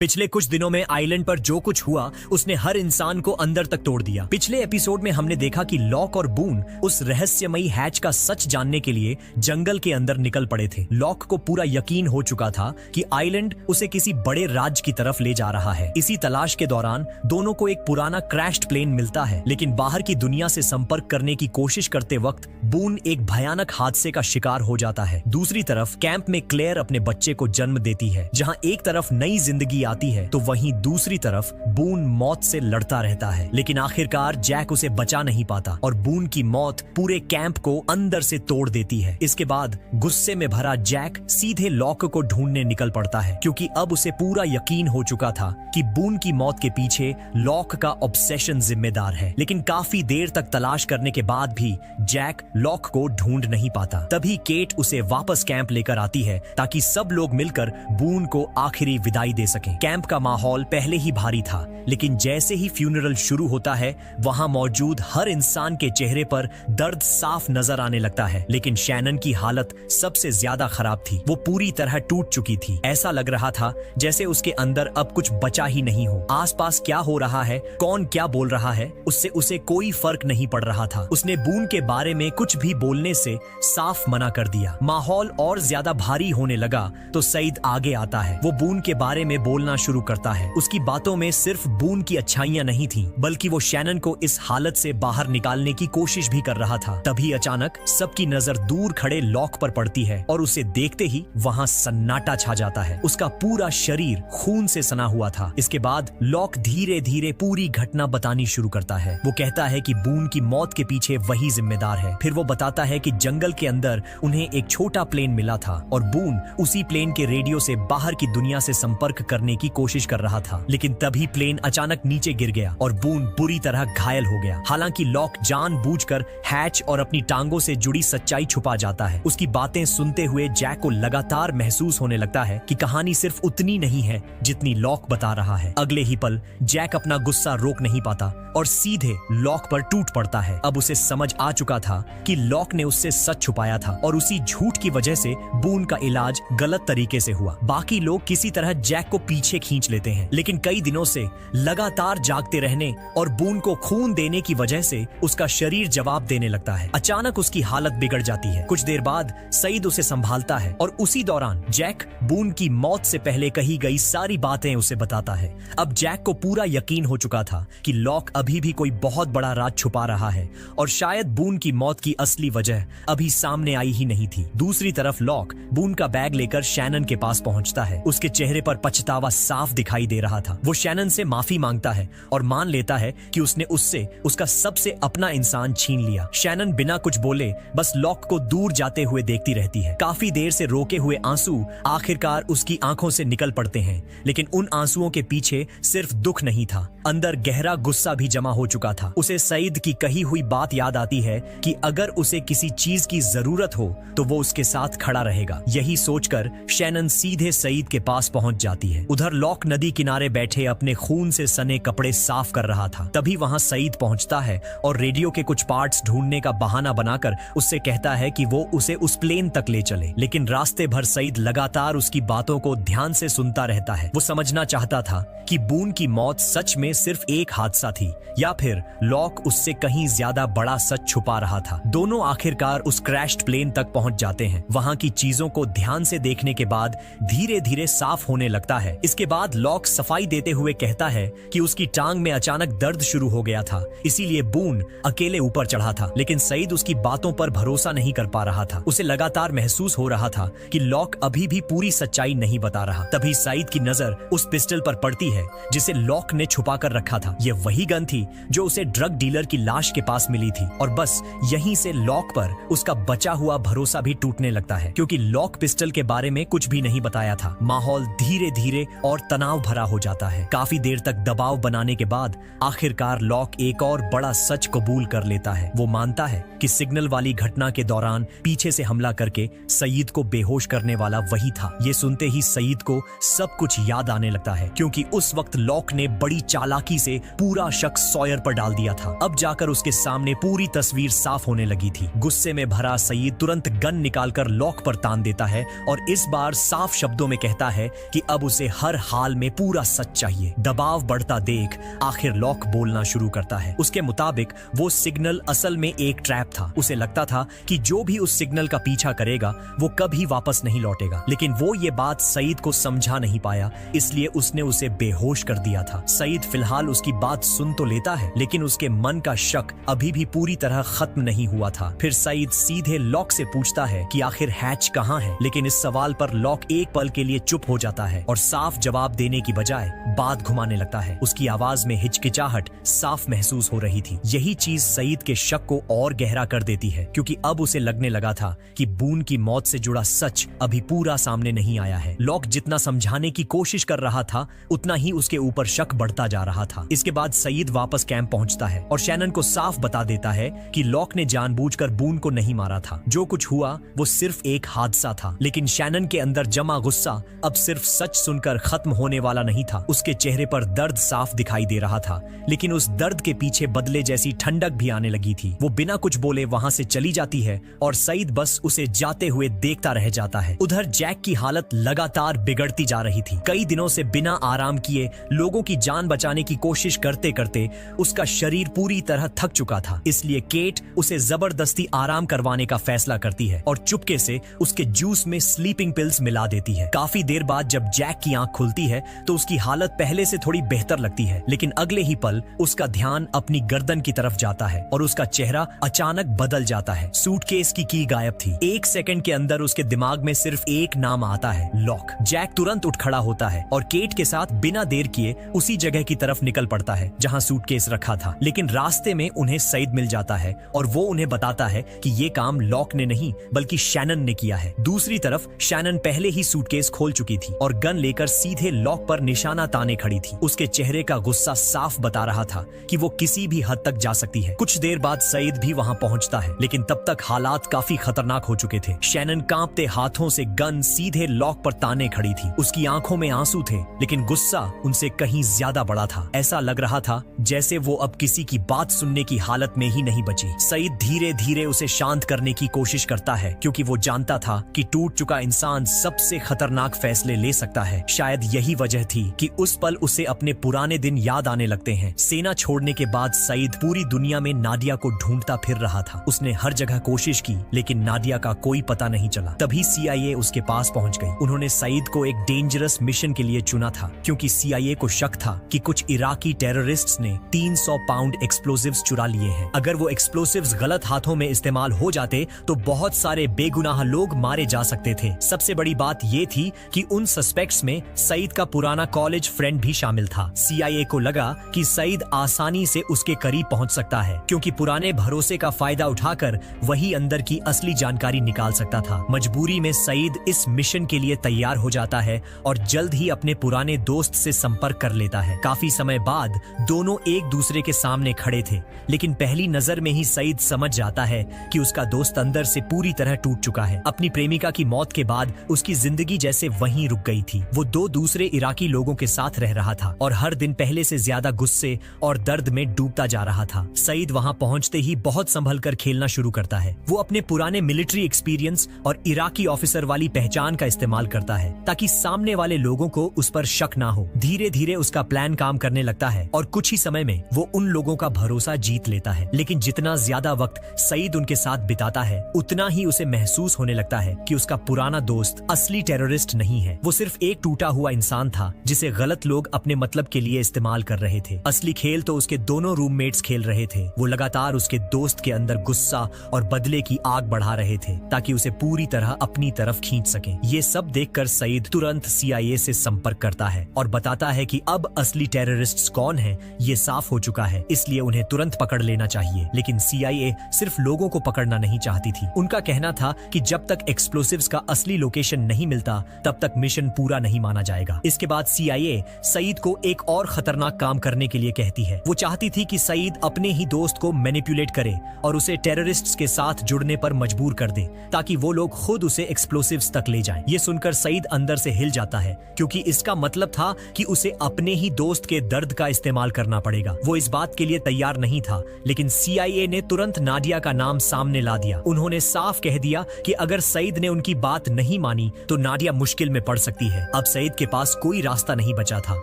पिछले कुछ दिनों में आइलैंड पर जो कुछ हुआ उसने हर इंसान को अंदर तक तोड़ दिया। पिछले एपिसोड में हमने देखा कि लॉक और बून उस रहस्यमयी हैच का सच जानने के लिए जंगल के अंदर निकल पड़े थे। लॉक को पूरा यकीन हो चुका था कि आइलैंड उसे किसी बड़े राज्य की तरफ ले जा रहा है। इसी तलाश के दौरान दोनों को एक पुराना क्रैश्ड प्लेन मिलता है, लेकिन बाहर की दुनिया से संपर्क करने की कोशिश करते वक्त बून एक भयानक हादसे का शिकार हो जाता है। दूसरी तरफ कैंप में क्लेयर अपने बच्चे को जन्म देती है। जहाँ एक तरफ नई जिंदगी आती है तो वहीं दूसरी तरफ बून मौत से लड़ता रहता है, लेकिन आखिरकार जैक उसे बचा नहीं पाता और बून की मौत पूरे कैंप को अंदर से तोड़ देती है। इसके बाद गुस्से में भरा जैक सीधे लॉक को ढूंढने निकल पड़ता है, क्योंकि अब उसे पूरा यकीन हो चुका था कि बून की मौत के पीछे लॉक का ऑब्सेशन जिम्मेदार है। लेकिन काफी देर तक तलाश करने के बाद भी जैक लॉक को ढूंढ नहीं पाता। तभी केट उसे वापस कैंप लेकर आती है ताकि सब लोग मिलकर बून को आखिरी विदाई दे सकें। कैंप का माहौल पहले ही भारी था, लेकिन जैसे ही फ्यूनरल शुरू होता है वहां मौजूद हर इंसान के चेहरे पर दर्द साफ नजर आने लगता है। लेकिन शैनन की हालत सबसे ज्यादा खराब थी। वो पूरी तरह टूट चुकी थी। ऐसा लग रहा था जैसे उसके अंदर अब कुछ बचा ही नहीं हो। आसपास क्या हो रहा है, कौन क्या बोल रहा है, उससे उसे कोई फर्क नहीं पड़ रहा था। उसने बून के बारे में कुछ भी बोलने से साफ मना कर दिया। माहौल और ज्यादा भारी होने लगा तो सईद आगे आता है। वो बून के बारे में बोलना शुरू करता है। उसकी बातों में सिर्फ बून की अच्छाइयां नहीं थीं, बल्कि वो शैनन को इस हालत से बाहर निकालने की कोशिश भी कर रहा था। तभी अचानक सबकी नजर दूर खड़े लॉक पर पड़ती है और उसे देखते ही वहां सन्नाटा छा जाता है। उसका पूरा शरीर खून से सना हुआ था। इसके बाद लॉक धीरे धीरे पूरी घटना बतानी शुरू करता है। वो कहता है कि बून की मौत के पीछे वही जिम्मेदार है। फिर वो बताता है कि जंगल के अंदर उन्हें एक छोटा प्लेन मिला था और बून उसी प्लेन के रेडियो से बाहर की दुनिया से संपर्क करने की कोशिश कर रहा था। लेकिन तभी प्लेन अचानक नीचे गिर गया और बून बुरी तरह घायल हो गया। हालांकि लॉक जानबूझकर हैच और अपनी टांगों से जुड़ी सच्चाई छुपा जाता है। उसकी बातें सुनते हुए जैक को लगातार महसूस होने लगता है कि कहानी सिर्फ उतनी नहीं है जितनी लॉक बता रहा है। अगले ही पल जैक अपना गुस्सा रोक नहीं पाता और सीधे लॉक पर टूट पड़ता है। अब उसे समझ आ चुका था कि लॉक ने उससे सच छुपाया था और उसी झूठ की वजह से बून का इलाज गलत तरीके से हुआ। बाकी लोग किसी तरह जैक को पीछे खींच लेते हैं, लेकिन कई दिनों से लगातार जागते रहने और बून को खून देने की वजह से उसका शरीर जवाब देने लगता है। अचानक उसकी हालत बिगड़ जाती है। कुछ देर बाद सईद उसे संभालता है और उसी दौरान जैक बून की मौत से पहले कही गई सारी बातें उसे बताता है। अब जैक को पूरा यकीन हो चुका था कि लॉक अभी भी कोई बहुत बड़ा राज छुपा रहा है और शायद बून की मौत की असली वजह अभी सामने आई ही नहीं थी। दूसरी तरफ लॉक बून का बैग लेकर शैनन के पास पहुंचता है। उसके चेहरे पर पछतावा साफ दिखाई दे रहा था। वो शैनन से माफी मांगता है और मान लेता है कि उसने उससे उसका सबसे अपना इंसान छीन लिया। शैनन बिना कुछ बोले बस लॉक को दूर जाते हुए देखती रहती है। काफी देर से रोके हुए आंसू आखिरकार उसकी आंखों से निकल पड़ते हैं, लेकिन उन आंसुओं के पीछे सिर्फ दुख नहीं था, अंदर गहरा गुस्सा भी जमा हो चुका था। उसे सईद की कही हुई बात याद आती है कि अगर उसे किसी चीज की जरूरत हो तो वो उसके साथ खड़ा रहेगा। यही सोचकर शैनन सीधे सईद के पास पहुंच जाती है। उधर लॉक नदी किनारे बैठे अपने खून से सने कपड़े साफ कर रहा था। तभी वहां सईद पहुंचता है और रेडियो के कुछ पार्ट्स ढूंढने का बहाना बनाकर उससे कहता है कि वो उसे उस प्लेन तक ले चले। लेकिन रास्ते भर सईद लगातार उसकी बातों को ध्यान से सुनता रहता है। वो समझना चाहता था कि बून की मौत सच में सिर्फ एक हादसा थी या फिर लॉक उससे कहीं ज्यादा बड़ा सच छुपा रहा था। दोनों आखिरकार उस क्रैश्ड प्लेन तक पहुंच जाते हैं। वहां की चीजों को ध्यान से देखने के बाद धीरे धीरे साफ होने लगता है। इसके बाद लॉक सफाई देते हुए कहता है कि उसकी टांग में अचानक दर्द शुरू हो गया था, इसीलिए बून अकेले ऊपर चढ़ा था। लेकिन सईद उसकी बातों पर भरोसा नहीं कर पा रहा था। उसे लगातार महसूस हो रहा था कि लॉक अभी भी पूरी सच्चाई नहीं बता रहा। तभी सईद की नजर उस पिस्टल पर पड़ती है जिसे लॉक ने छुपा कर रखा था। यह वही गन थी जो उसे ड्रग डीलर की लाश के पास मिली थी और बस यहीं से लॉक पर उसका बचा हुआ भरोसा भी टूटने लगता है, क्योंकि लॉक पिस्टल के बारे में कुछ भी नहीं बताया था। माहौल धीरे धीरे और तनाव भरा हो जाता है। काफी देर तक दबाव बनाने के बाद आखिरकार लॉक एक और बड़ा सच कबूल कर लेता है। वो मानता है कि सिग्नल वाली घटना के दौरान पीछे से हमला करके सईद को बेहोश करने वाला वही था। ये सुनते ही सईद को सब कुछ याद आने लगता है, क्योंकि उस वक्त लॉक ने बड़ी चालाकी से पूरा शक सॉयर पर डाल दिया था। अब जाकर उसके सामने पूरी तस्वीर साफ होने लगी थी। गुस्से में भरा सईद तुरंत गन निकालकर लॉक पर तान देता है और इस बार साफ शब्दों में कहता है कि अब उसे हर हर हाल में पूरा सच चाहिए। दबाव बढ़ता देख आखिर लॉक बोलना शुरू करता है। उसके मुताबिक वो सिग्नल असल में एक ट्रैप था। उसे लगता था कि जो भी उस सिग्नल का पीछा करेगा वो कभी वापस नहीं लौटेगा, लेकिन वो ये बात सईद को समझा नहीं पाया, इसलिए उसने उसे बेहोश कर दिया था। सईद फिलहाल उसकी बात सुन तो लेता है, लेकिन उसके मन का शक अभी भी पूरी तरह खत्म नहीं हुआ था। फिर सईद सीधे लॉक से पूछता है कि आखिर हैच कहाँ है, लेकिन इस सवाल पर लॉक एक पल के लिए चुप हो जाता है और साफ जवाब देने की बजाय बात घुमाने लगता है। उसकी आवाज में हिचकिचाहट साफ महसूस हो रही थी। यही चीज सईद के शक को और गहरा कर देती है, क्योंकि अब उसे लगने लगा था कि बून की मौत से जुड़ा सच अभी पूरा सामने नहीं आया है। लॉक जितना समझाने की कोशिश कर रहा था, उतना ही उसके ऊपर शक बढ़ता जा रहा था। इसके बाद सईद वापस कैंप पहुंचता है और शैनन को साफ बता देता है कि लॉक ने जानबूझकर बून को नहीं मारा था। जो कुछ हुआ वो सिर्फ एक हादसा था। लेकिन शैनन के अंदर जमा गुस्सा अब सिर्फ सच सुनकर खत्म होने वाला नहीं था। उसके चेहरे पर दर्द साफ दिखाई दे रहा था, लेकिन उस दर्द के पीछे बदले जैसी ठंडक भी आने लगी थी। वो बिना कुछ बोले वहां से चली जाती है और सईद बस उसे जाते हुए देखता रह जाता है। उधर जैक की हालत लगातार बिगड़ती जा रही थी। कई दिनों से बिना आराम किए लोगों की जान बचाने की कोशिश करते करते उसका शरीर पूरी तरह थक चुका था। इसलिए केट उसे जबरदस्ती आराम करवाने का फैसला करती है और चुपके से उसके जूस में स्लीपिंग पिल्स मिला देती है। काफी देर बाद जब जैक की आंख खुलती है तो उसकी हालत पहले से थोड़ी बेहतर लगती है, लेकिन अगले ही पल उसका ध्यान अपनी गर्दन की तरफ जाता है और उसका चेहरा अचानक बदल जाता है। सूटकेस की की गायब थी। एक सेकंड के अंदर उसके दिमाग में सिर्फ एक नाम आता है, लॉक। जैक तुरंत उठ खड़ा होता है और केट के साथ बिना देर किए उसी जगह की तरफ निकल पड़ता है जहां सूटकेस रखा था। लेकिन रास्ते में उन्हें सईद मिल जाता है और वो उन्हें बताता है कि ये काम लॉक ने नहीं बल्कि शैनन ने किया है। दूसरी तरफ शैनन पहले ही सूटकेस खोल चुकी थी और गन लेकर सीधे लॉक पर निशाना ताने खड़ी थी। उसके चेहरे का गुस्सा साफ बता रहा था कि वो किसी भी हद तक जा सकती है। कुछ देर बाद सईद भी वहां पहुंचता है, लेकिन तब तक हालात काफी खतरनाक हो चुके थे। शैनन कांपते हाथों से गन सीधे लॉक पर ताने खड़ी थी। उसकी आंखों में आंसू थे, लेकिन गुस्सा उनसे कहीं ज्यादा बड़ा था। ऐसा लग रहा था जैसे वो अब किसी की बात सुनने की हालत में ही नहीं बची। सईद धीरे धीरे उसे शांत करने की कोशिश करता है, क्योंकि वो जानता था कि टूट चुका इंसान सबसे खतरनाक फैसले ले सकता है। शायद यही वजह थी कि उस पल उसे अपने पुराने दिन याद आने लगते हैं। सेना छोड़ने के बाद सईद पूरी दुनिया में नादिया को ढूंढता फिर रहा था। उसने हर जगह कोशिश की, लेकिन नादिया का कोई पता नहीं चला। तभी CIA उसके पास पहुंच गई। उन्होंने सईद को एक डेंजरस मिशन के लिए चुना था, क्योंकि CIA को शक था कि कुछ इराकी टेररिस्ट्स ने 300 पाउंड एक्सप्लोसिव्स चुरा लिए हैं। अगर वो एक्सप्लोसिव्स गलत हाथों में इस्तेमाल हो जाते तो बहुत सारे बेगुनाह लोग मारे जा सकते थे। सबसे बड़ी बात ये थी कि उन सस्पेक्ट्स में सईद का पुराना कॉलेज फ्रेंड भी शामिल था। CIA को लगा कि सईद आसानी से उसके करीब पहुंच सकता है, क्योंकि पुराने भरोसे का फायदा उठाकर वही अंदर की असली जानकारी निकाल सकता था। मजबूरी में सईद इस मिशन के लिए तैयार हो जाता है और जल्द ही अपने पुराने दोस्त से संपर्क कर लेता है। काफी समय बाद दोनों एक दूसरे के सामने खड़े थे, लेकिन पहली नजर में ही सईद समझ जाता है कि उसका दोस्त अंदर से पूरी तरह टूट चुका है। अपनी प्रेमिका की मौत के बाद उसकी जिंदगी जैसे वहीं रुक गई थी। वो दो दूसरे इराकी लोगों के साथ रह रहा था और हर दिन पहले से ज्यादा गुस्से और दर्द में डूबता जा रहा था। सईद वहां पहुंचते ही बहुत संभल कर खेलना शुरू करता है। वो अपने पुराने मिलिट्री एक्सपीरियंस और इराकी ऑफिसर वाली पहचान का इस्तेमाल करता है, ताकि सामने वाले लोगों को उस पर शक ना हो। धीरे धीरे उसका प्लान काम करने लगता है और कुछ ही समय में वो उन लोगों का भरोसा जीत लेता है। लेकिन जितना ज्यादा वक्त सईद उनके साथ बिताता है, उतना ही उसे महसूस होने लगता है कि उसका पुराना दोस्त असली टेररिस्ट नहीं है। वो सिर्फ एक टूटा हुआ इंसान था जिसे गलत लोग अपने मतलब के लिए इस्तेमाल कर रहे थे। असली खेल तो उसके दोनों रूममेट्स खेल रहे थे। वो लगातार उसके दोस्त के अंदर गुस्सा और बदले की आग बढ़ा रहे थे, ताकि उसे पूरी तरह अपनी तरफ खींच सके। ये सब देखकर सईद तुरंत CIA से संपर्क करता है और बताता है कि अब असली टेररिस्ट्स कौन हैं ये साफ हो चुका है, इसलिए उन्हें तुरंत पकड़ लेना चाहिए। लेकिन CIA सिर्फ लोगों को पकड़ना नहीं चाहती थी। उनका कहना था कि जब तक एक्सप्लोसिव्स का असली लोकेशन नहीं मिलता, तब तक मिशन पूरा नहीं माना जाएगा। इसके बाद CIA सईद को एक और खतरनाक काम करने के लिए कहती है। वो चाहती थी कि सईद अपने ही दोस्त को मैनिपुलेट करे और उसे टेररिस्ट्स के साथ जुड़ने पर मजबूर कर दे, ताकि वो लोग खुद उसे एक्सप्लोसिव्स तक ले जाएं। ये सुनकर सईद अंदर से हिल जाता है, क्योंकि इसका मतलब था कि उसे अपने ही दोस्त के दर्द का इस्तेमाल करना पड़ेगा। वो इस बात के लिए तैयार नहीं था, लेकिन CIA ने तुरंत नादिया का नाम सामने ला दिया। उन्होंने साफ कह दिया कि अगर सईद ने उनकी बात नहीं मानी तो नादिया मुश्किल में पड़ सकती है। अब सईद के पास कोई रास्ता नहीं बचा था।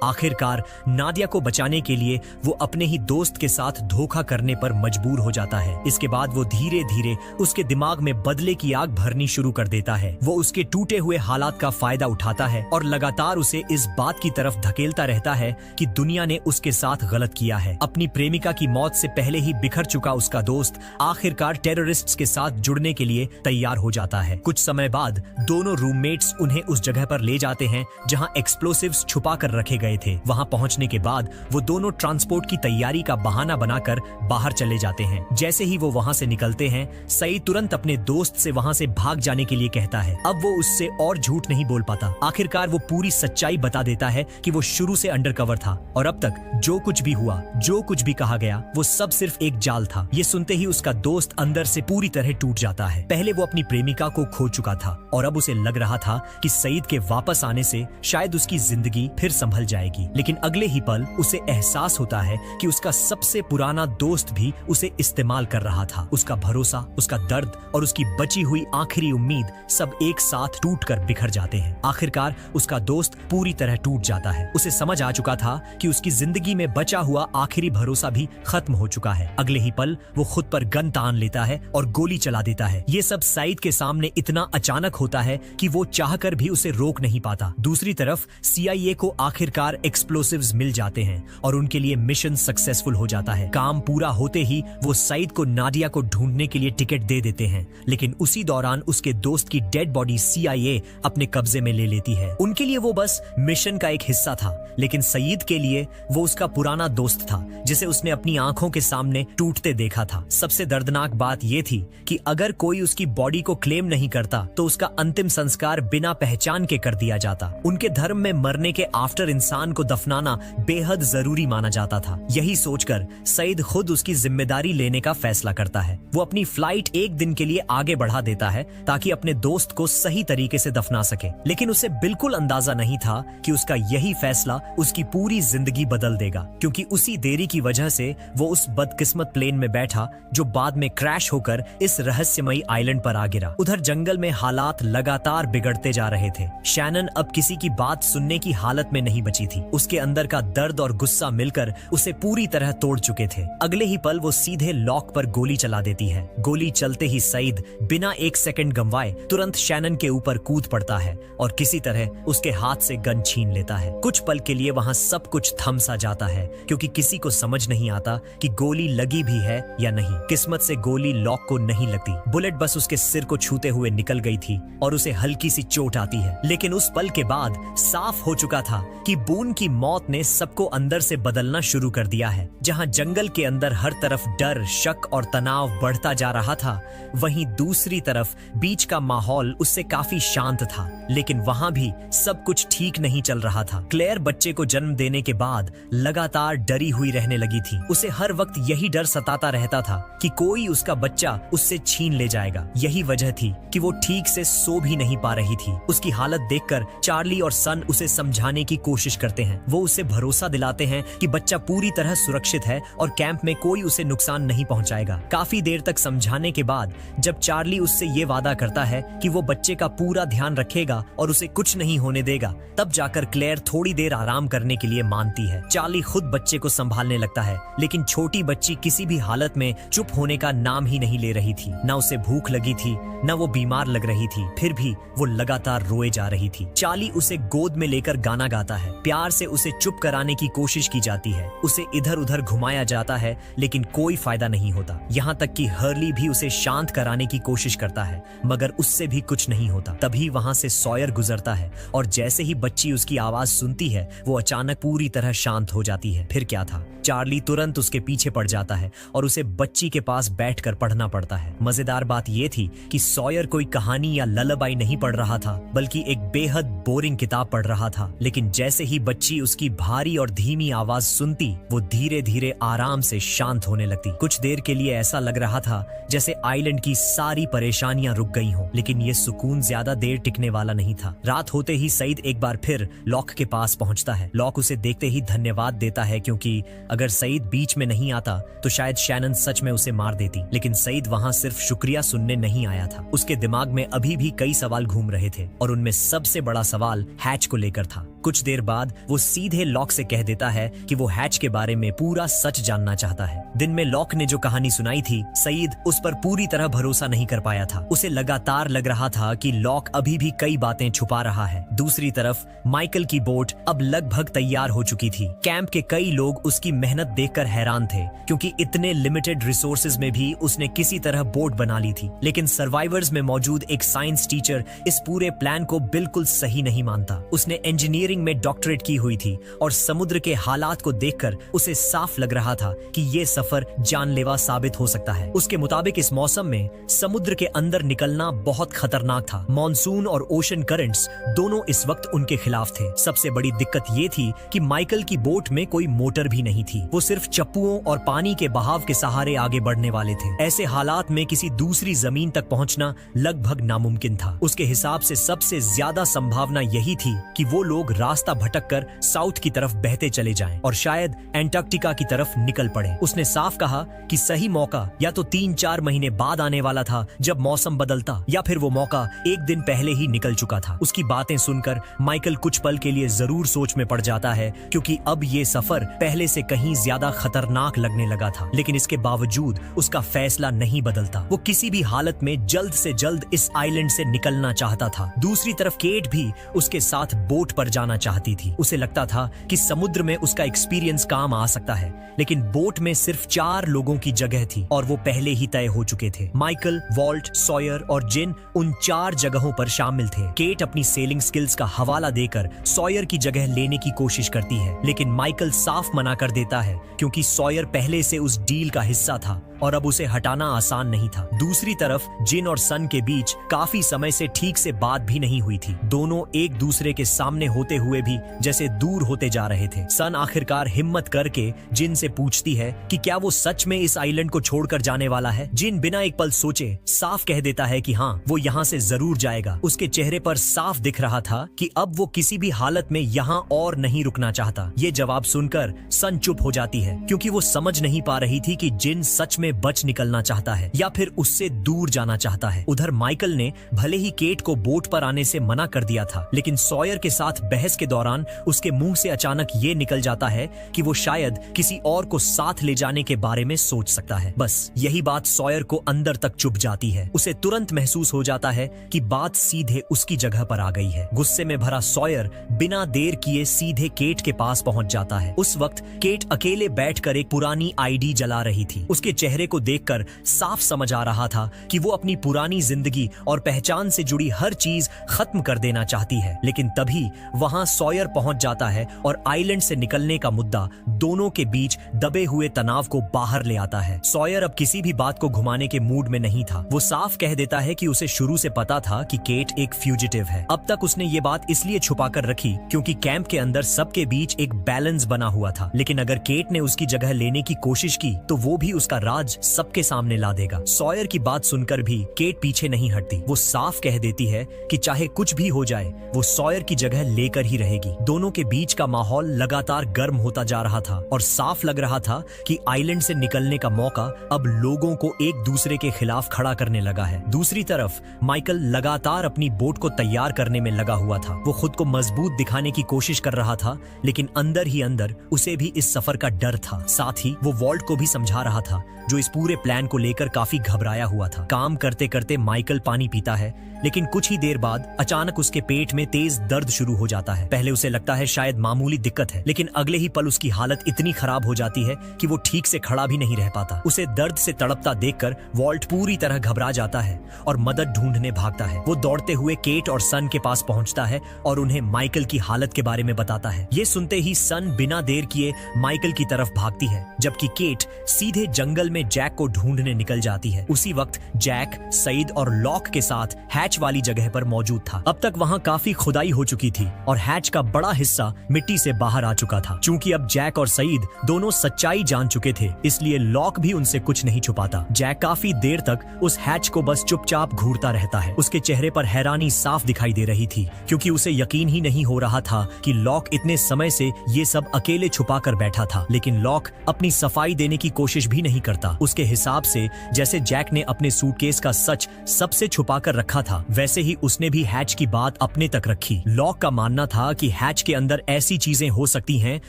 आखिरकार नादिया को बचाने के लिए वो अपने ही दोस्त के साथ धोखा करने पर मजबूर हो जाता है। इसके बाद वो धीरे धीरे उसके दिमाग में बदले की आग भरनी शुरू कर देता है। वो उसके टूटे हुए हालात का फायदा उठाता है और लगातार उसे इस बात की तरफ धकेलता रहता है कि दुनिया ने उसके साथ गलत किया है। अपनी प्रेमिका की मौत से पहले ही बिखर चुका उसका दोस्त आखिरकार टेररिस्ट्स के साथ जुड़ने के लिए तैयार हो जाता है। कुछ समय बाद दोनों रूममेट्स उन्हें उस जगह पर ले जाते हैं जहां एक्सप्लोसिव्स छुपा कर रखे गए थे। वहां पहुंचने के बाद वो दोनों ट्रांसपोर्ट की तैयारी का बहाना बनाकर बाहर चले जाते हैं। जैसे ही वो वहां से निकलते हैं, सईद तुरंत अपने दोस्त से वहां से भाग जाने के लिए कहता है। अब वो उससे और झूठ नहीं बोल पाता। आखिरकार वो पूरी सच्चाई बता देता है कि वो शुरू से अंडरकवर था और अब तक जो कुछ भी हुआ, जो कुछ भी कहा गया, वो सब सिर्फ एक जाल था। ये सुनते ही उसका दोस्त अंदर से पूरी तरह टूट जाता है। पहले वो अपनी प्रेमिका को खो चुका था और अब उसे लग रहा था कि सईद के वापस आने से शायद उसकी जिंदगी फिर संभल जाएगी। लेकिन अगले ही पल उसे एहसास होता है कि उसका सबसे पुराना दोस्त भी उसे इस्तेमाल कर रहा था। उसका भरोसा, उसका दर्द और उसकी बची हुई आखिरी उम्मीद सब एक साथ टूट कर बिखर जाते हैं। आखिरकार उसका दोस्त पूरी तरह टूट जाता है। उसे समझ आ चुका था कि उसकी जिंदगी में बचा हुआ आखिरी भरोसा भी खत्म हो चुका है। अगले ही पल वो खुद पर गन तान लेता है और गोली चला देता है। ये सब सईद के सामने इतना अचानक होता है कि वो चाहकर भी उसे रोक नहीं पाता। दूसरी तरफ CIA को आखिरकार एक्सप्लोसिव्स मिल जाते हैं और उनके लिए मिशन सक्सेसफुल हो जाता है। काम पूरा होते ही वो सईद को नादिया को ढूंढने के लिए टिकट दे देते हैं, लेकिन उसी दौरान उसके दोस्त की डेड बॉडी CIA अपने कब्जे में ले लेती है। उनके लिए वो बस मिशन का एक हिस्सा था, लेकिन सईद के लिए वो उसका पुराना दोस्त था जिसे उसने अपनी आंखों के सामने टूटते देखा था। सबसे दर्दनाक बात ये थी कि अगर कोई उसकी बॉडी को क्लेम नहीं करता तो उसका अंतिम संस्कार बिना पहचान के कर दिया जाता। उनके धर्म में मरने के आफ्टर इंसान को दफनाना बेहद जरूरी माना जाता था। यही सोचकर सईद खुद उसकी जिम्मेदारी लेने का फैसला करता है। वो अपनी फ्लाइट एक दिन के लिए आगे बढ़ा देता है ताकि अपने दोस्त को सही तरीके से दफना सके, लेकिन उसे बिल्कुल अंदाजा नहीं था कि उसका यही फैसला उसकी पूरी जिंदगी बदल देगा, क्योंकि उसी देरी की वजह से वो उस बदकिस्मत प्लेन में बैठा जो बाद में क्रैश होकर इस रहस्यमयी आइलैंड पर आ गिरा। उधर जंगल में हालात लगातार बिगड़ते जा रहे थे। शैनन अब किसी की बात सुनने की हालत में नहीं बची थी। उसके अंदर का दर्द और गुस्सा मिलकर उसे पूरी तरह तोड़ चुके थे। अगले ही पल वो सीधे लॉक पर गोली चला देती है। गोली चलते ही सईद बिना एक सेकंड गंवाए तुरंत शैनन के ऊपर कूद पड़ता है और किसी तरह उसके हाथ से गन छीन लेता है। कुछ पल के लिए वहां सब कुछ थम सा जाता है, क्योंकि किसी को समझ नहीं आता कि गोली लगी भी है या नहीं। किस्मत से गोली लॉक को नहीं लगती। बुलेट बस उसके सिर को छूते हुए निकल गई थी और उसे हल्की सी चोट आती है। लेकिन उस पल के बाद साफ हो चुका था कि बून की मौत ने सबको अंदर से बदलना शुरू कर दिया है। जहां जंगल के अंदर हर तरफ डर, शक और तनाव बढ़ता जा रहा था, वहीं दूसरी तरफ बीच का माहौल उससे काफी शांत था। लेकिन वहां भी सब कुछ ठीक नहीं चल रहा था। क्लेयर बच्चे को जन्म देने के बाद लगातार डरी हुई रहने लगी थी। उसे हर वक्त यही डर सताता रहता था कि कोई उसका बच्चा उससे छीन ले जाएगा। यही वजह थी कि वो ठीक से सो भी नहीं पा रही थी। उसकी हालत देखकर चार्ली और सन उसे समझाने की कोशिश करते हैं। वो उसे भरोसा दिलाते हैं कि बच्चा पूरी तरह सुरक्षित है और कैंप में कोई उसे नुकसान नहीं पहुंचाएगा। काफी देर तक समझाने के बाद जब चार्ली उससे ये वादा करता है कि वो बच्चे का पूरा ध्यान रखेगा और उसे कुछ नहीं होने देगा, तब जाकर क्लेयर थोड़ी देर आराम करने के लिए मानती है। चार्ली खुद बच्चे को संभालने लगता है, लेकिन छोटी बच्ची किसी भी हालत में चुप होने का नाम ही नहीं ले रही थी। ना उसे भूख लगी थी, ना वो बीमार लग रही थी, फिर भी वो लगातार रोए जा रही थी। चार्ली उसे गोद में लेकर गाना गाता है। प्यार से उसे चुप कराने की कोशिश की जाती है। उसे इधर उधर घुमाया जाता है, लेकिन कोई फायदा नहीं होता। यहाँ तक कि हर्ली भी उसे शांत कराने की कोशिश करता है, मगर उससे भी कुछ नहीं होता। तभी वहाँ से सॉयर गुजरता है और जैसे ही बच्ची उसकी आवाज सुनती है, वो अचानक पूरी तरह शांत हो जाती है। फिर क्या था, चार्ली तुरंत उसके पीछे पड़ जाता है और उसे बच्ची के पास बैठकर पढ़ना पड़ता है। मजेदार बात यह थी कि सॉयर कोई कहानी या ललबाई नहीं पढ़ रहा था, बल्कि एक बेहद बोरिंग किताब पढ़ रहा था। लेकिन जैसे ही बच्ची उसकी भारी और धीमी आवाज सुनती, वो धीरे धीरे आराम से शांत होने लगती। कुछ देर के लिए ऐसा लग रहा था जैसे आइलैंड की सारी परेशानियां रुक गई हों, लेकिन ये सुकून ज्यादा देर टिकने वाला नहीं था। रात होते ही सईद एक बार फिर लॉक के पास पहुंचता है। लॉक उसे देखते ही धन्यवाद देता है, क्योंकि अगर सईद बीच में नहीं आता तो शायद शैनन सच में उसे मार देती। लेकिन सईद वहां सिर्फ शुक्रिया सुनने नहीं आया था। उसके दिमाग में अभी भी कई सवाल घूम रहे थे और उनमें सबसे बड़ा सवाल हैच को लेकर था। कुछ देर बाद वो सीधे लॉक से कह देता है कि वो हैच के बारे में पूरा सच जानना चाहता है। दिन में लॉक ने जो कहानी सुनाई थी, सईद उस पर पूरी तरह भरोसा नहीं कर पाया था। उसे लगातार लग रहा था कि लॉक अभी भी कई बातें छुपा रहा है। दूसरी तरफ माइकल की बोट अब लगभग तैयार हो चुकी थी। कैंप के कई लोग उसकी मेहनत देखकर हैरान थे, क्योंकि इतने लिमिटेड रिसोर्सेज में भी उसने किसी तरह बोट बना ली थी। लेकिन सर्वाइवर्स में मौजूद एक साइंस टीचर इस पूरे प्लान को बिल्कुल सही नहीं मानता। उसने इंजीनियरिंग में डॉक्टरेट की हुई थी और समुद्र के हालात को देखकर उसे साफ लग रहा था कि ये सफर जानलेवा साबित हो सकता है। उसके मुताबिक इस मौसम में समुद्र के अंदर निकलना बहुत खतरनाक था। मॉनसून और ओशन करंट्स दोनों इस वक्त उनके खिलाफ थे। सबसे बड़ी दिक्कत ये थी कि माइकल की बोट में कोई मोटर भी नहीं थी। वो सिर्फ चप्पुओं और पानी के बहाव के सहारे आगे बढ़ने वाले थे। ऐसे हालात में किसी दूसरी जमीन तक पहुंचना लगभग नामुमकिन था। उसके हिसाब से सबसे ज्यादा संभावना यही थी कि वो लोग रास्ता भटककर साउथ की तरफ बहते चले जाएं और शायद एंटार्क्टिका की तरफ निकल पड़े। उसने साफ कहा कि सही मौका या तो 3-4 महीने बाद आने वाला था जब मौसम बदलता, या फिर वो मौका एक दिन पहले ही निकल चुका था। उसकी बातें सुनकर माइकल कुछ पल के लिए जरूर सोच में पड़ जाता है, क्योंकि अब ये सफर पहले से कहीं ज्यादा खतरनाक लगने लगा था। लेकिन इसके बावजूद उसका फैसला नहीं बदलता। वो किसी भी हालत में जल्द से जल्द इस आइलैंड से निकलना चाहता था। दूसरी तरफ केट भी उसके साथ बोट पर जाना चाहती थी। उसे लगता था कि समुद्र में उसका एक्सपीरियंस काम आ सकता है, लेकिन बोट में सिर्फ 4 लोगों की जगह थी और वो पहले ही तय हो चुके थे। माइकल, वॉल्ट, सॉयर और जिन उन 4 जगहों पर शामिल थे। केट अपनी सेलिंग स्किल्स का हवाला देकर सॉयर की जगह लेने की कोशिश करती है, लेकिन माइकल साफ मना कर देता है, क्योंकि सॉयर पहले से उस डील का हिस्सा था और अब उसे हटाना आसान नहीं था। दूसरी तरफ जिन और सन के बीच काफी समय से ठीक से बात भी नहीं हुई थी। दोनों एक दूसरे के सामने होते हुए भी जैसे दूर होते जा रहे थे। सन आखिरकार हिम्मत करके जिन से पूछती है कि क्या वो सच में इस आइलैंड को छोड़कर जाने वाला है। जिन बिना एक पल सोचे साफ कह देता है कि हाँ, वो यहाँ से जरूर जाएगा। उसके चेहरे पर साफ दिख रहा था कि अब वो किसी भी हालत में यहाँ और नहीं रुकना चाहता। ये जवाब सुनकर सन चुप हो जाती है, क्योंकि वो समझ नहीं पा रही थी कि जिन सच में बच निकलना चाहता है या फिर उससे दूर जाना चाहता है। उधर माइकल ने भले ही केट को बोट पर आने से मना कर दिया था, लेकिन सॉयर के साथ बहस के दौरान उसके मुंह से अचानक ये निकल जाता है कि वो शायद किसी और को साथ ले जाने के बारे में सोच सकता है। बस यही बात सॉयर को अंदर तक चुभ जाती है। उसे तुरंत महसूस हो जाता है कि बात सीधे उसकी जगह पर आ गई है। गुस्से में भरा सॉयर बिना देर किए सीधे केट के पास पहुंच जाता है। उस वक्त केट अकेले बैठकर एक पुरानी आईडी जला रही थी। उसके चेहरे को देखकर साफ समझ आ रहा था कि वो अपनी पुरानी जिंदगी और पहचान से जुड़ी हर चीज खत्म कर देना चाहती है। लेकिन तभी वहां सॉयर पहुंच जाता है और आइलैंड से निकलने का मुद्दा दोनों के बीच दबे हुए तनाव को बाहर ले आता है। सॉयर अब किसी भी बात को घुमाने के मूड में नहीं था। वो साफ कह देता है कि उसे शुरू से पता था कि केट एक फ्यूजिटिव है। अब तक उसने ये बात इसलिए छुपा कर रखी क्योंकि कैंप के अंदर सबके बीच एक बैलेंस बना हुआ था। लेकिन अगर केट ने उसकी जगह लेने की कोशिश की तो वो भी उसका राज सबके सामने ला देगा। सॉयर की बात सुनकर भी केट पीछे नहीं हटती। वो साफ कह देती है कि चाहे कुछ भी हो जाए वो सॉयर की जगह लेकर ही रहेगी। दोनों के बीच का माहौल लगातार गर्म होता जा रहा था और साफ लग रहा था कि आइलैंड से निकलने का मौका अब लोगों को एक दूसरे के खिलाफ खड़ा करने लगा है। दूसरी तरफ माइकल लगातार अपनी बोट को तैयार करने में लगा हुआ था। वो खुद को मजबूत दिखाने की कोशिश कर रहा था, लेकिन अंदर ही अंदर उसे भी इस सफर का डर था। साथ ही वो वॉल्ट को भी समझा रहा था, जो इस पूरे प्लान को लेकर काफी घबराया हुआ था। काम करते करते माइकल पानी पीता है, लेकिन कुछ ही देर बाद अचानक उसके पेट में तेज दर्द शुरू हो जाता है। पहले उसे लगता है शायद मामूली दिक्कत है, लेकिन अगले ही पल उसकी हालत इतनी खराब हो जाती है कि वो ठीक से खड़ा भी नहीं रह पाता। उसे दर्द से तड़पता देखकर वॉल्ट पूरी तरह घबरा जाता है और मदद ढूंढने भागता है। वो दौड़ते हुए केट और सन के पास पहुंचता है और उन्हें माइकल की हालत के बारे में बताता है। ये सुनते ही सन बिना देर किए माइकल की तरफ भागती है, जबकि केट सीधे जंगल में जैक को ढूंढने निकल जाती है। उसी वक्त जैक, सईद और लॉक के साथ हैच वाली जगह पर मौजूद था। अब तक वहां काफी खुदाई हो चुकी थी और हैच का बड़ा हिस्सा मिट्टी से बाहर आ चुका था। चूंकि अब जैक और सईद दोनों सच्चाई जान चुके थे, इसलिए लॉक भी उनसे कुछ नहीं छुपाता। जैक काफी देर तक उस हैच को बस चुपचाप घूरता रहता है। उसके चेहरे पर हैरानी साफ दिखाई दे रही थी, क्योंकि उसे यकीन ही नहीं हो रहा था कि लॉक इतने समय से ये सब अकेले छुपा कर बैठा था। लेकिन लॉक अपनी सफाई देने की कोशिश भी नहीं करता। उसके हिसाब से जैसे जैक ने अपने सूटकेस का सच सबसे छुपा कर रखा था, था, वैसे ही उसने भी हैच की बात अपने तक रखी। लॉक का मानना था कि हैच के अंदर ऐसी चीजें हो सकती हैं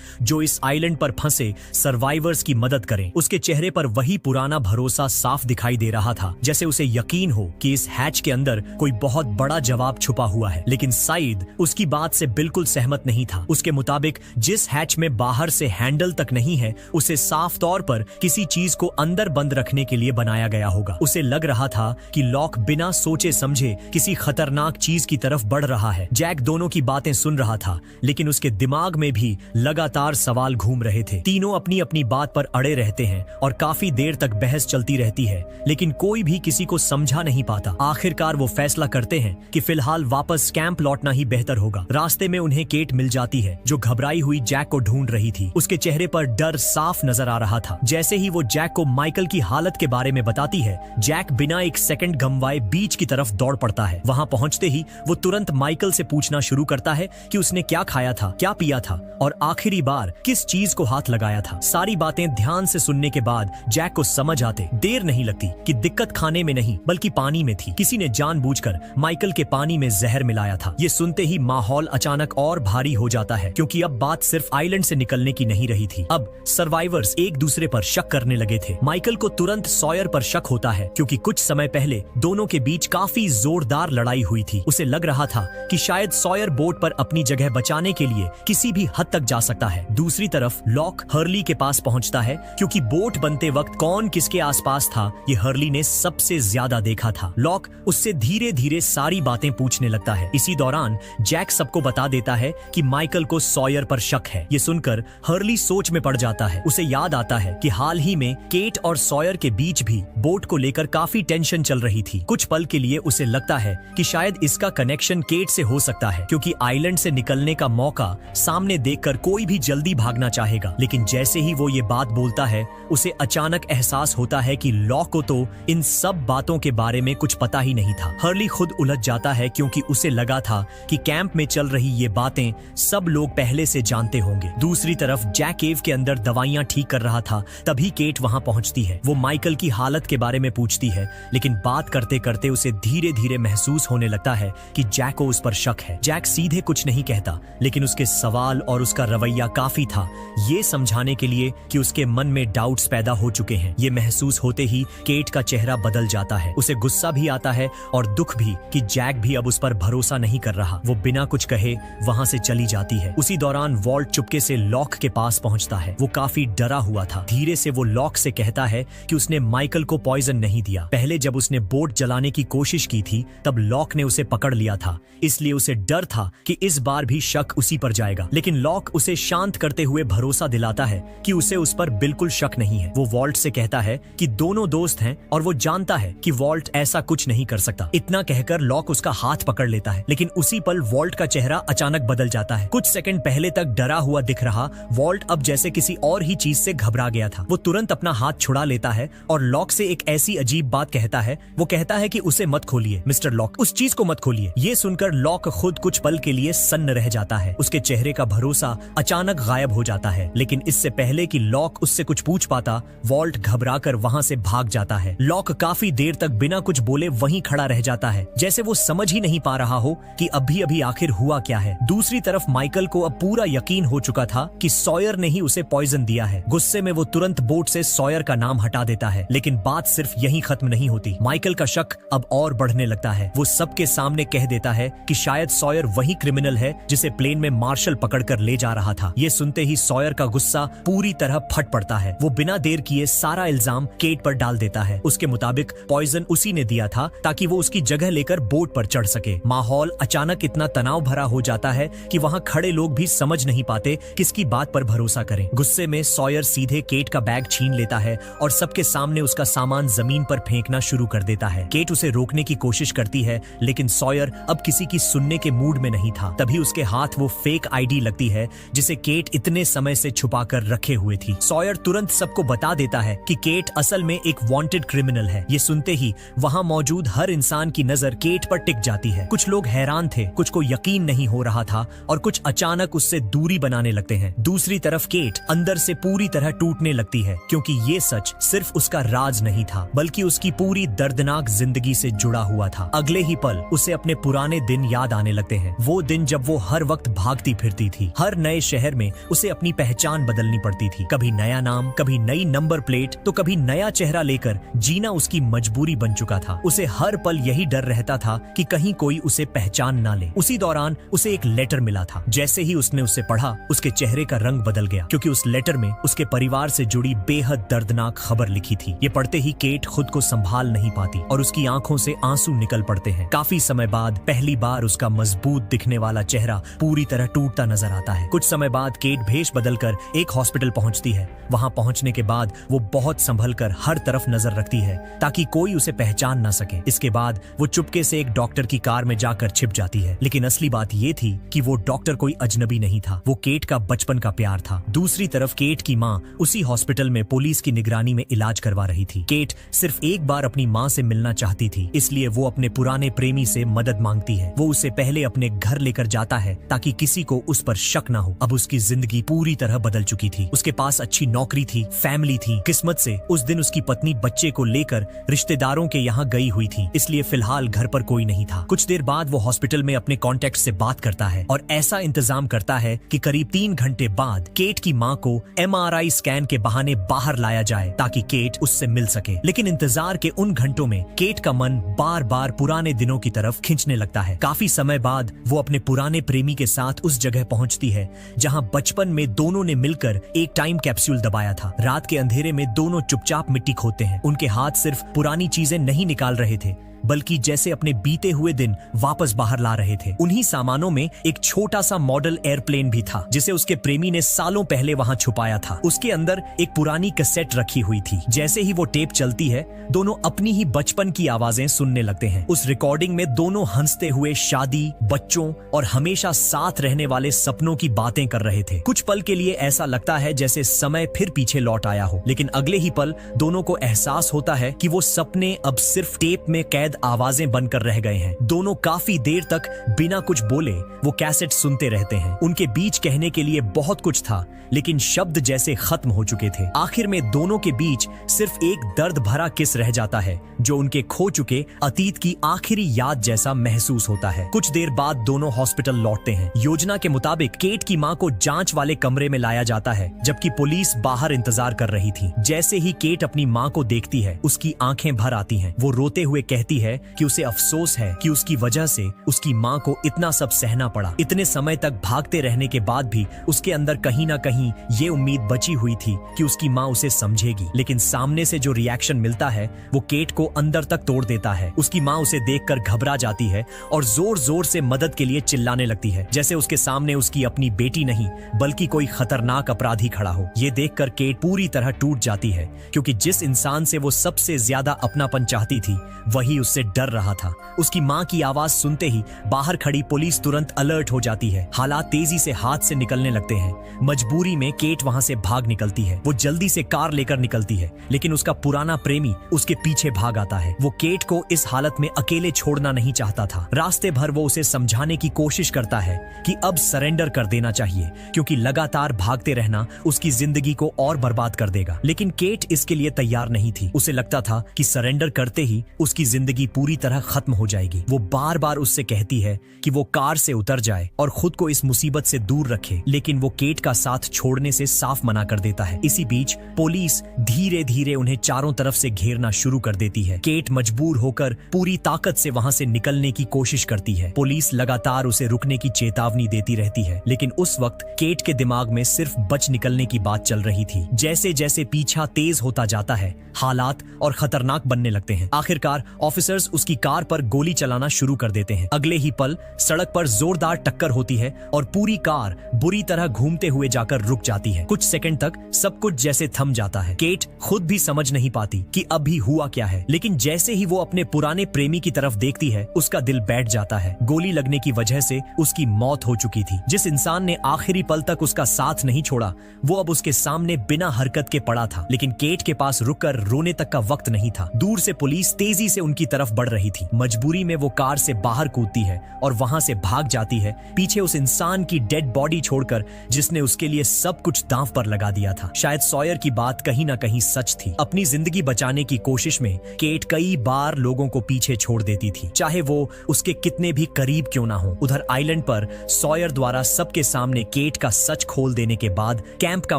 जो इस आइलैंड पर फंसे सर्वाइवर्स की मदद करें। उसके चेहरे पर वही पुराना भरोसा साफ दिखाई दे रहा था, जैसे उसे यकीन हो कि इस हैच के अंदर कोई बहुत बड़ा जवाब छुपा हुआ है। लेकिन साइद उसकी बात से बिल्कुल सहमत नहीं था। उसके मुताबिक जिस हैच में बाहर से हैंडल तक नहीं है, उसे साफ तौर पर किसी चीज को अंदर बंद रखने के लिए बनाया गया होगा। उसे लग रहा था कि लॉक बिना सोचे समझे किसी खतरनाक चीज की तरफ बढ़ रहा है। जैक दोनों की बातें सुन रहा था, लेकिन उसके दिमाग में भी लगातार सवाल घूम रहे थे। तीनों अपनी अपनी बात पर अड़े रहते हैं और काफी देर तक बहस चलती रहती है, लेकिन कोई भी किसी को समझा नहीं पाता। आखिरकार वो फैसला करते हैं कि फिलहाल वापस कैंप लौटना ही बेहतर होगा। रास्ते में उन्हें केट मिल जाती है, जो घबराई हुई जैक को ढूंढ रही थी। उसके चेहरे पर डर साफ नजर आ रहा था। जैसे ही वो जैक को माइकल की हालत के बारे में बताती है, जैक बिना एक सेकंड गंवाए बीच की तरफ दौड़ पड़ता है। वहां पहुंचते ही वो तुरंत माइकल से पूछना शुरू करता है कि उसने क्या खाया था, क्या पिया था और आखिरी बार किस चीज को हाथ लगाया था। सारी बातें ध्यान से सुनने के बाद जैक को समझ आते देर नहीं लगती कि दिक्कत खाने में नहीं बल्कि पानी में थी। किसी ने जानबूझकर माइकल के पानी में जहर मिलाया था। ये सुनते ही माहौल अचानक और भारी हो जाता है, क्योंकि अब बात सिर्फ आइलैंड से निकलने की नहीं रही थी। अब सर्वाइवर्स एक दूसरे पर शक करने लगे थे। माइकल को तुरंत सॉयर पर शक होता है, क्योंकि कुछ समय पहले दोनों के बीच काफी जोरदार लड़ाई हुई थी। उसे लग रहा था कि शायद सॉयर बोट पर अपनी जगह बचाने के लिए किसी भी हद तक जा सकता है। दूसरी तरफ लॉक हर्ली के पास पहुंचता है, क्योंकि बोट बनते वक्त कौन किसके आसपास था ये हर्ली ने सबसे ज्यादा देखा था। लॉक उससे धीरे धीरे सारी बातें पूछने लगता है। इसी दौरान जैक सबको बता देता है कि माइकल को सॉयर पर शक है। ये सुनकर हर्ली सोच में पड़ जाता है। उसे याद आता है कि हाल ही में केट और सॉयर के बीच भी बोट को लेकर काफी टेंशन चल रही थी। कुछ पल के लिए उसे लगता है कि शायद इसका कनेक्शन केट से हो सकता है, क्योंकि आइलैंड से निकलने का मौका सामने देखकर कोई भी जल्दी भागना चाहेगा। लेकिन जैसे ही वो ये बात बोलता है, उसे अचानक एहसास होता है कि लॉक को तो इन सब बातों के बारे में कुछ पता ही नहीं था। हर्ली खुद उलझ जाता है, क्योंकि उसे लगा था कि कैंप में चल रही ये बातें सब लोग पहले से जानते होंगे। दूसरी तरफ जैक केव के अंदर दवाइयां ठीक कर रहा था, तभी केट वहां पहुंचती है। वो माइकल की हालत के बारे में पूछती है, लेकिन बात करते करते उसे धीरे धीरे महसूस होने लगता है कि जैक को उस पर शक है। जैक सीधे कुछ नहीं कहता, लेकिन उसके सवाल और उसका रवैया काफी था ये समझाने के लिए कि उसके मन में डाउट्स पैदा हो चुके हैं। ये महसूस होते ही केट का चेहरा बदल जाता है। उसे गुस्सा भी आता है और दुख भी कि जैक भी अब उस पर भरोसा नहीं कर रहा। वो बिना कुछ कहे वहां से चली जाती है। उसी दौरान वॉल्ट चुपके से लॉक के पास पहुंचता है। वो काफी डरा हुआ था। धीरे से वो लॉक से कहता है कि उसने माइकल को पॉइजन नहीं दिया। पहले जब उसने बोट जलाने की कोशिश की थी, तब लॉक ने उसे पकड़ लिया था, इसलिए उसे डर था कि इस बार भी शक उसी पर जाएगा। लेकिन लॉक उसे शांत करते हुए भरोसा दिलाता है कि उसे उस पर बिल्कुल शक नहीं है। वो वॉल्ट से कहता है कि दोनों दोस्त हैं और वो जानता है कि वॉल्ट ऐसा कुछ नहीं कर सकता। इतना कहकर लॉक उसका हाथ पकड़ लेता है, लेकिन उसी पल वॉल्ट का चेहरा अचानक बदल जाता है। कुछ सेकंड पहले तक डरा हुआ दिख रहा वॉल्ट अब जैसे किसी और ही चीज से घबरा गया था। वो तुरंत अपना हाथ छुड़ा लेता है और लॉक से एक ऐसी अजीब बात कहता है। वो कहता है कि उसे मत खोलिए मिस्टर लॉक, उस चीज को मत खोलिए। ये सुनकर लॉक खुद कुछ पल के लिए सन्न रह जाता है। उसके चेहरे का भरोसा अचानक गायब हो जाता है, लेकिन इससे पहले कि लॉक उससे कुछ पूछ पाता, वॉल्ट घबराकर वहां से भाग जाता है। लॉक काफी देर तक बिना कुछ बोले वहीं खड़ा रह जाता है, जैसे वो समझ ही नहीं पा रहा हो कि अभी अभी आखिर हुआ क्या है। दूसरी तरफ माइकल को अब पूरा यकीन हो चुका था कि सॉयर ने ही उसे पॉइजन दिया है। गुस्से में वो तुरंत बोट से सॉयर का नाम हटा देता है, लेकिन बात सिर्फ यहीं खत्म नहीं होती। माइकल का शक अब और बढ़ने लगता है। वो सबके सामने कह देता है कि शायद सॉयर वही क्रिमिनल है जिसे प्लेन में मार्शल पकड़कर ले जा रहा था। ये सुनते ही सॉयर का गुस्सा पूरी तरह फट पड़ता है। वो बिना देर किए सारा इल्जाम केट पर डाल देता है। उसके मुताबिक पॉइजन उसी ने दिया था ताकि वो उसकी जगह लेकर बोट पर चढ़ सके। माहौल अचानक इतना तनाव भरा हो जाता है कि वहां खड़े लोग भी समझ नहीं पाते किसकी बात पर भरोसा करें। गुस्से में सॉयर सीधे केट का बैग छीन लेता है और सबके सामने उसका सामान जमीन पर फेंकना शुरू कर देता है। केट उसे रोकने की कोशिश करती है, लेकिन सॉयर अब किसी की सुनने के मूड में नहीं था। तभी उसके हाथ वो फेक आईडी लगती है जिसे केट इतने समय से छुपा कर रखे हुए थी। सॉयर तुरंत सबको बता देता है कि केट असल में एक वांटेड क्रिमिनल है। ये सुनते ही वहां मौजूद हर इंसान की नजर केट पर टिक जाती है। कुछ लोग हैरान थे, कुछ को यकीन नहीं हो रहा था और कुछ अचानक उससे दूरी बनाने लगते हैं। दूसरी तरफ केट अंदर से पूरी तरह टूटने लगती है, क्योंकि ये सच सिर्फ उसका राज नहीं था, बल्कि उसकी पूरी दर्दनाक जिंदगी से जुड़ा हुआ था। था। अगले ही पल उसे अपने पुराने दिन याद आने लगते हैं, वो दिन जब वो हर वक्त भागती फिरती थी। हर नए शहर में उसे अपनी पहचान बदलनी पड़ती थी, कभी नया नाम, कभी नई नंबर प्लेट, तो कभी नया चेहरा लेकर जीना उसकी मजबूरी बन चुका था। उसे हर पल यही डर रहता था कि कहीं कोई उसे पहचान ना ले। उसी दौरान उसे एक लेटर मिला था। जैसे ही उसने उसे पढ़ा, उसके चेहरे का रंग बदल गया, क्योंकि उस लेटर में उसके परिवार से जुड़ी बेहद दर्दनाक खबर लिखी थी। ये पढ़ते ही केट खुद को संभाल नहीं पाती और उसकी आंखों से आंसू निकल पड़ते हैं। काफी समय बाद पहली बार उसका मजबूत दिखने वाला चेहरा पूरी तरह टूटता नजर आता है। कुछ समय बाद केट भेष बदलकर एक हॉस्पिटल पहुंचती है। वहां पहुंचने के बाद वो बहुत संभल कर हर तरफ नजर रखती है ताकि कोई उसे पहचान ना सके। इसके बाद वो चुपके से एक डॉक्टर की कार में जाकर छिप जाती है। लेकिन असली बात ये थी कि वो डॉक्टर कोई अजनबी नहीं था, वो केट का बचपन का प्यार था। दूसरी तरफ केट की माँ उसी हॉस्पिटल में पुलिस की निगरानी में इलाज करवा रही थी। केट सिर्फ एक बार अपनी माँ से मिलना चाहती थी, इसलिए वो अपने पुराने प्रेमी से मदद मांगती है। वो उसे पहले अपने घर लेकर जाता है ताकि किसी को उस पर शक ना हो। अब उसकी जिंदगी पूरी तरह बदल चुकी थी। उसके पास अच्छी नौकरी थी, फैमिली थी। किस्मत से उस दिन उसकी पत्नी बच्चे को लेकर रिश्तेदारों के यहाँ गई हुई थी, इसलिए फिलहाल घर पर कोई नहीं था। कुछ देर बाद वो हॉस्पिटल में अपने कॉन्टेक्ट से बात करता है और ऐसा इंतजाम करता है कि करीब 3 घंटे बाद केट की माँ को MRI स्कैन के बहाने बाहर लाया जाए ताकि केट उससे मिल सके। लेकिन इंतजार के उन घंटों में केट का मन बार बार पुराने दिनों की तरफ खींचने लगता है। काफी समय बाद वो अपने पुराने प्रेमी के साथ उस जगह पहुंचती है जहां बचपन में दोनों ने मिलकर एक टाइम कैप्सूल दबाया था। रात के अंधेरे में दोनों चुपचाप मिट्टी खोदते हैं। उनके हाथ सिर्फ पुरानी चीजें नहीं निकाल रहे थे, बल्कि जैसे अपने बीते हुए दिन वापस बाहर ला रहे थे। उन्हीं सामानों में एक छोटा सा मॉडल एयरप्लेन भी था जिसे उसके प्रेमी ने सालों पहले वहां छुपाया था। उसके अंदर एक पुरानी कैसेट रखी हुई थी। जैसे ही वो टेप चलती है, दोनों अपनी ही बचपन की आवाजें सुनने लगते हैं। उस रिकॉर्डिंग में दोनों हंसते हुए शादी, बच्चों और हमेशा साथ रहने वाले सपनों की बातें कर रहे थे। कुछ पल के लिए ऐसा लगता है जैसे समय फिर पीछे लौट आया हो, लेकिन अगले ही पल दोनों को एहसास होता है कि वो सपने अब सिर्फ टेप में कैद आवाजें बनकर रह गए हैं। दोनों काफी देर तक बिना कुछ बोले वो कैसेट सुनते रहते हैं। उनके बीच कहने के लिए बहुत कुछ था, लेकिन शब्द जैसे खत्म हो चुके थे। आखिर में दोनों के बीच सिर्फ एक दर्द भरा किस रह जाता है जो उनके खो चुके अतीत की आखिरी याद जैसा महसूस होता है। कुछ देर बाद दोनों हॉस्पिटल लौटते हैं। योजना के मुताबिक केट की मां को जांच वाले कमरे में लाया जाता है, जबकि पुलिस बाहर इंतजार कर रही थी। जैसे ही केट अपनी मां को देखती है, उसकी आंखें भर आती हैं। वो रोते हुए कहती है कि उसे अफसोस है कि उसकी वजह से उसकी मां को इतना सब सहना पड़ा। इतने समय तक भागते रहने के बाद भी उसके अंदर कहीं ना कहीं ये उम्मीद बची हुई थी कि उसकी मां उसे समझेगी, लेकिन सामने से जो रिएक्शन मिलता है वो केट को अंदर तक तोड़ देता है। उसकी मां उसे देखकर घबरा जाती है और जोर जोर से मदद के लिए चिल्लाने लगती है, जैसे उसके सामने उसकी अपनी बेटी नहीं बल्कि कोई खतरनाक अपराधी खड़ा हो। ये देखकर केट पूरी तरह टूट जाती है, क्योंकि जिस इंसान से वो सबसे ज्यादा अपनापन चाहती थी वही उससे डर रहा था। उसकी मां की आवाज सुनते ही बाहर खड़ी पुलिस तुरंत अलर्ट हो जाती है। हालात तेजी से हाथ से निकलने लगते हैं। मजबूरी में केट वहां से भाग निकलती है। वो जल्दी से कार लेकर निकलती है, लेकिन उसका पुराना प्रेमी उसके पीछे भाग आता है। वो केट को इस हालत में अकेले छोड़ना नहीं चाहता था। रास्ते भर वो उसे समझाने की कोशिश करता है कि अब सरेंडर कर देना चाहिए, क्योंकि लगातार भागते रहना उसकी जिंदगी को और बर्बाद कर देगा। लेकिन केट इसके लिए तैयार नहीं थी। उसे लगता था कि सरेंडर करते ही उसकी जिंदगी पूरी तरह खत्म हो जाएगी। वो बार बार उससे कहती है कि वो कार से उतर जाए और खुद को इस मुसीबत से दूर रखे, लेकिन वो केट का साथ छोड़ने से साफ मना कर देता है। इसी बीच पुलिस धीरे धीरे उन्हें चारों तरफ से घेरना शुरू कर देती है। केट मजबूर होकर पूरी ताकत से वहां से निकलने की कोशिश करती है। पुलिस लगातार उसे रुकने की चेतावनी देती रहती है, लेकिन उस वक्त केट के दिमाग में सिर्फ बच निकलने की बात चल रही थी। जैसे जैसे पीछा तेज होता जाता है, हालात और खतरनाक बनने लगते हैं। आखिरकार ऑफिसर्स उसकी कार पर गोली चलाना शुरू कर देते हैं। अगले ही पल सड़क पर जोरदार टक्कर होती है और पूरी कार बुरी तरह घूमते हुए जाकर रुक जाती है। कुछ सेकंड तक सब कुछ जैसे थम जाता है। केट खुद भी समझ नहीं पाती कि अभी हुआ क्या है, लेकिन जैसे ही वो अपने पुराने प्रेमी की तरफ देखती है, उसका दिल बैठ जाता है। गोली लगने की वजह से उसकी मौत हो चुकी थी। जिस इंसान ने आखिरी पल तक उसका साथ नहीं छोड़ा, वो अब उसके सामने बिना हरकत के पड़ा था। लेकिन केट के पास रुककर रोने तक का वक्त नहीं था। दूर से पुलिस तेजी से उनकी तरफ बढ़ रही थी। मजबूरी में वो कार से बाहर कूदती है और वहां से भाग जाती है, पीछे उस इंसान की डेड बॉडी छोड़कर जिसने उसके लिए सब कुछ दांव पर लगा दिया था। शायद सॉयर की बात कहीं ना कहीं सच थी। अपनी जिंदगी बचाने की कोशिश में केट कई बार लोगों को पीछे छोड़ देती थी, चाहे वो उसके कितने भी करीब क्यों ना हो। उधर आइलैंड पर सॉयर द्वारा सबके सामने केट का सच खोल देने के बाद कैंप का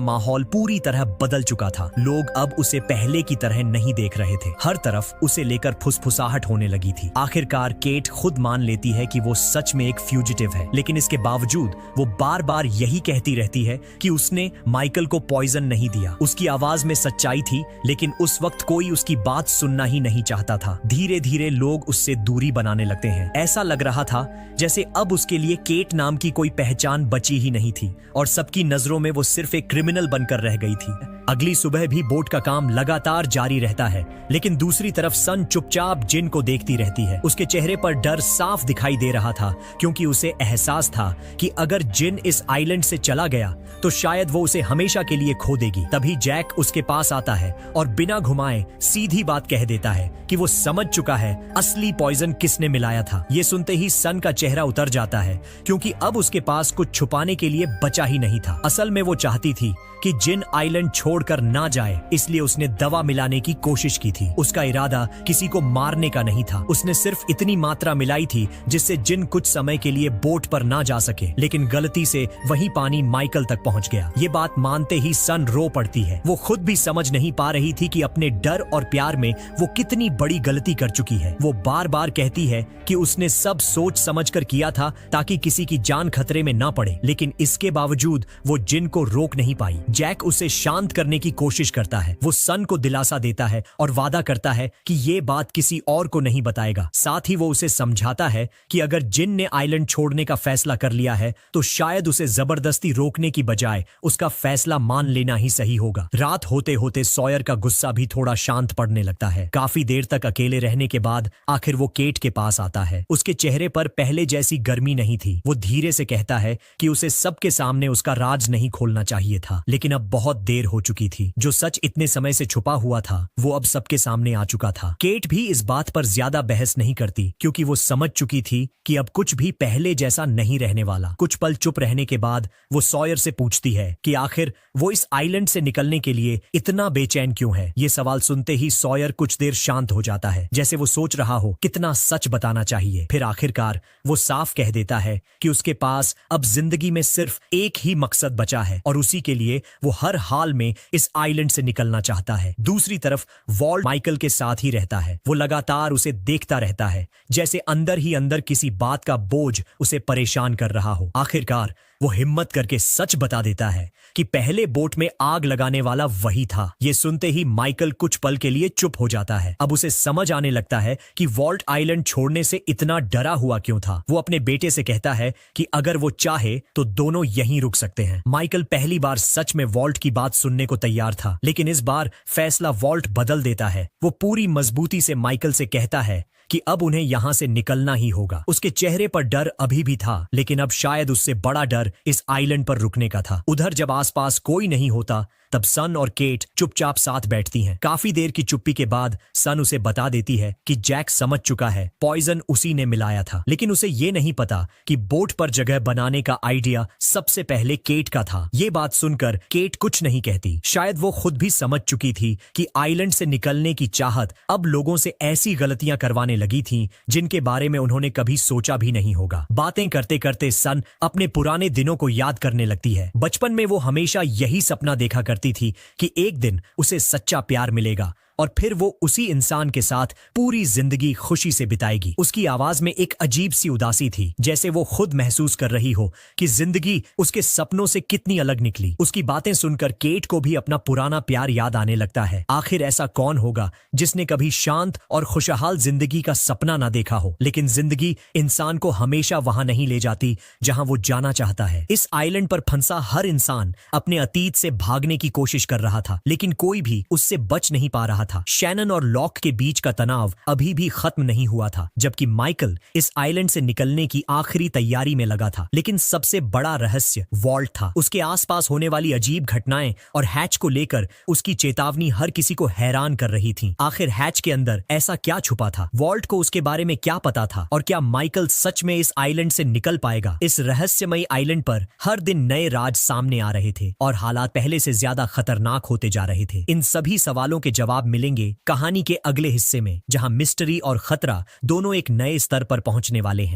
माहौल पूरी तरह बदल चुका था। लोग अब उसे पहले की तरह नहीं देख रहे थे। हर तरफ उसे लेकर फुसफुसाहट होने लगी थी। आखिरकार केट खुद मान लेती है कि वो सच में एक फ्यूजिटिव है, लेकिन इसके बावजूद वो बार बार यही कहती रहती है कि उसने माइकल को पॉइजन नहीं दिया। उसकी आवाज में सच्चाई थी, लेकिन उस वक्त कोई उसकी बात सुनना ही नहीं चाहता था। धीरे धीरे लोग उससे दूरी बनाने लगते हैं। ऐसा लग रहा था जैसे अब उसके लिए केट नाम की कोई पहचान बची ही नहीं थी और सबकी नजरों में वो सिर्फ एक क्रिमिनल बनकर रह गई थी। अगली सुबह भी बोट का काम लगातार जारी रहता है, लेकिन दूसरी तरफ सन चुपचाप जिन को देखती रहती है। उसके चेहरे पर डर साफ दिखाई दे रहा था, क्योंकि उसे एहसास था कि अगर जिन इस आइलैंड से चला गया तो शायद वो उसे हमेशा के लिए खो देगी। तभी जैक उसके पास आता है और बिना घुमाए सीधी बात कह देता है कि वो समझ चुका है असली पॉइजन किसने मिलाया था। ये सुनते ही सन का चेहरा उतर जाता है, क्योंकि अब उसके पास कुछ छुपाने के लिए बचा ही नहीं था। असल में वो चाहती थी कि जिन आइलैंड छोड़कर ना जाए, इसलिए उसने दवा मिलाने की कोशिश की थी। उसका इरादा किसी को मारने का नहीं था। उसने सिर्फ इतनी मात्रा मिलाई थी जिससे जिन कुछ समय के लिए बोट पर ना जा सके, लेकिन गलती से वही पानी माइकल तक पहुंच गया। ये बात मानते ही सन रो पड़ती है। वो खुद भी समझ नहीं पा रही थी कि अपने डर और प्यार में वो कितनी बड़ी गलती कर चुकी है। वो बार बार कहती है कि उसने सब सोच समझकर किया था ताकि किसी की जान खतरे में ना पड़े, लेकिन इसके बावजूद वो जिन को रोक नहीं पाई। जैक उसे शांत करने की कोशिश करता है। वो सन को दिलासा देता है और वादा करता है कि ये बात किसी और को नहीं बताएगा। साथ ही वो उसे समझाता है कि अगर जिन ने आइलैंड छोड़ने का फैसला कर लिया है तो शायद उसे जबरदस्ती रोकने की बजाय उसका फैसला मान लेना ही सही होगा। रात होते होते सॉयर का गुस्सा भी थोड़ा शांत पड़ने लगता है। काफी देर तक अकेले रहने के बाद आखिर वो केट के पास आता है। उसके चेहरे पर पहले जैसी गर्मी नहीं थी। वो धीरे से कहता है कि उसे सबके सामने उसका राज नहीं खोलना चाहिए था, लेकिन अब बहुत देर हो चुकी थी। जो सच इतने समय से छुपा हुआ था वो अब सबके सामने आ चुका था। केट भी इस बात पर ज्यादा बहस नहीं करती, क्योंकि वो समझ चुकी थी कि अब कुछ भी पहले जैसा नहीं रहने वाला। कुछ पल चुप रहने के बाद वो सॉयर से पूछती है कि आखिर वो इस आइलैंड से निकलने के लिए इतना बेचैन क्यों है। ये सवाल सुनते ही सॉयर कुछ देर शांत हो जाता है, जैसे वो सोच रहा हो कितना सच बताना चाहिए। फिर आखिरकार वो साफ कह देता है कि उसके पास अब जिंदगी में सिर्फ एक ही मकसद बचा है और उसी के लिए वो हर हाल में इस आइलैंड से निकलना चाहता है। दूसरी तरफ वॉल्ट माइकल के साथ ही रहता है। वो लगातार उसे देखता रहता है, जैसे अंदर ही अंदर किसी बात का बोझ उसे परेशान कर रहा हो। आखिरकार वो हिम्मत करके सच बता देता है कि पहले बोट में आग लगाने वाला वही था। ये सुनते ही माइकल कुछ पल के लिए चुप हो जाता है। अब उसे समझ आने लगता है कि वॉल्ट आइलैंड छोड़ने से इतना डरा हुआ क्यों था। वो अपने बेटे से कहता है कि अगर वो चाहे तो दोनों यहीं रुक सकते हैं। माइकल पहली बार सच में वॉल्ट की बात सुनने को तैयार था, लेकिन इस बार फैसला वॉल्ट बदल देता है। वो पूरी मजबूती से माइकल से कहता है कि अब उन्हें यहां से निकलना ही होगा। उसके चेहरे पर डर अभी भी था, लेकिन अब शायद उससे बड़ा डर इस आइलैंड पर रुकने का था। उधर जब आसपास कोई नहीं होता तब सन और केट चुपचाप साथ बैठती हैं। काफी देर की चुप्पी के बाद सन उसे बता देती है कि जैक समझ चुका है पॉइजन उसी ने मिलाया था, लेकिन उसे ये नहीं पता कि बोट पर जगह बनाने का आइडिया सबसे पहले केट का था। ये बात सुनकर केट कुछ नहीं कहती। शायद वो खुद भी समझ चुकी थी कि आइलैंड से निकलने की चाहत अब लोगों से ऐसी गलतियां करवाने लगी थी जिनके बारे में उन्होंने कभी सोचा भी नहीं होगा। बातें करते करते सन अपने पुराने दिनों को याद करने लगती है। बचपन में वो हमेशा यही सपना देखा करती थी कि एक दिन उसे सच्चा प्यार मिलेगा और फिर वो उसी इंसान के साथ पूरी जिंदगी खुशी से बिताएगी। उसकी आवाज में एक अजीब सी उदासी थी, जैसे वो खुद महसूस कर रही हो कि जिंदगी उसके सपनों से कितनी अलग निकली। उसकी बातें सुनकर केट को भी अपना पुराना प्यार याद आने लगता है। आखिर ऐसा कौन होगा जिसने कभी शांत और खुशहाल जिंदगी का सपना ना देखा हो। लेकिन जिंदगी इंसान को हमेशा वहां नहीं ले जाती जहां वो जाना चाहता है। इस आइलैंड पर फंसा हर इंसान अपने अतीत से भागने की कोशिश कर रहा था, लेकिन कोई भी उससे बच नहीं पा रहा रहा था। शैनन और लॉक के बीच का तनाव अभी भी खत्म नहीं हुआ था, जबकि माइकल इस आइलैंड से निकलने की आखिरी तैयारी में लगा था। लेकिन सबसे बड़ा रहस्य वॉल्ट था। उसके आसपास होने वाली अजीब घटनाएं और हैच को लेकर उसकी चेतावनी हर किसी को हैरान कर रही थी। आखिर हैच के अंदर ऐसा क्या छुपा था? वॉल्ट को उसके बारे में क्या पता था? और क्या माइकल सच में इस आइलैंड से निकल पाएगा? इस रहस्यमयी आइलैंड पर हर दिन नए राज सामने आ रहे थे और हालात पहले से ज्यादा खतरनाक होते जा रहे थे। इन सभी सवालों के जवाब मिलेंगे कहानी के अगले हिस्से में, जहां मिस्ट्री और खतरा दोनों एक नए स्तर पर पहुंचने वाले हैं।